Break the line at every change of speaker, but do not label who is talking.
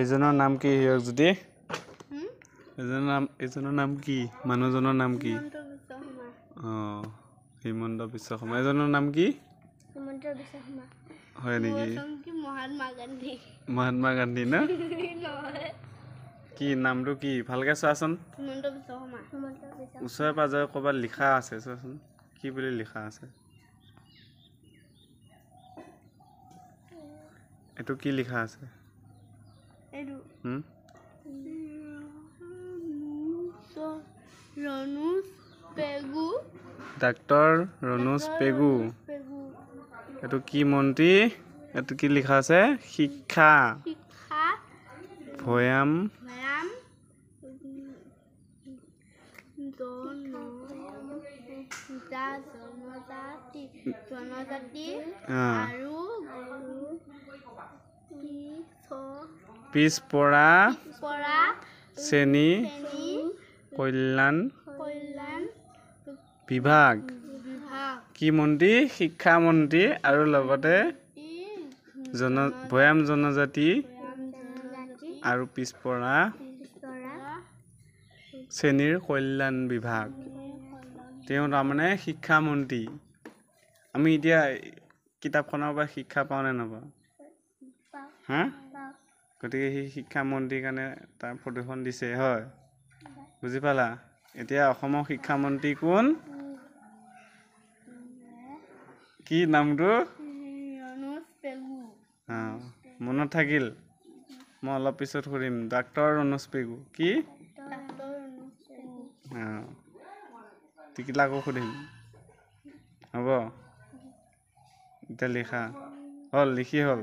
এজনৰ নাম কি হিৰকজ্যোতি? এজনৰ নাম কি? মানুহজনৰ নাম কি? হিমন্ত বিশ্ব শৰ্মা। এজনৰ নাম কি?
হিমন্ত বিশ্ব শৰ্মা।
হয় নেকি?
মহাত্মা গান্ধী।
মহাত্মা গান্ধী না? কি নামটো কি? ভালকে চোৱাচোন।
হিমন্ত বিশ্ব শৰ্মা।
ওচৰে পাজৰে ক'ৰবাত লিখা আছে চোৱাচোন। কি বুলি লিখা আছে? এইটো কি লিখা আছে?
ৰণোজ পেগু।
ডাক্তৰ ৰণোজ পেগু। এইটো কি মন্ত্ৰী? এইটো কি লিখা আছে? শিক্ষা। ভৈয়াম
জনজাতি আৰু
পিছপৰা শ্ৰেণী কল্যাণ বিভাগ। কি মন্ত্ৰী? শিক্ষা মন্ত্ৰী আৰু লগতে ভৈয়াম জনজাতি আৰু পিছপৰা শ্ৰেণীৰ কল্যাণ বিভাগ। তেওঁ তাৰমানে শিক্ষা মন্ত্ৰী। আমি এতিয়া কিতাপখনৰ পৰা শিক্ষা পাওঁ নে নাপাওঁ? হা? গতিকে সেই শিক্ষা মন্ত্ৰীৰ কাৰণে তাৰ ফটোখন দিছে, হয়? বুজি পালা? এতিয়া অসমৰ শিক্ষামন্ত্ৰী কোন? কি নামটো? মনত থাকিল? মই অলপ পিছত সুধিম। ডাক্তৰ ৰণোজ পেগু। কি? টিকিলাকো সুধিম। হ'ব? এতিয়া লিখা হ'ল, লিখি হ'ল।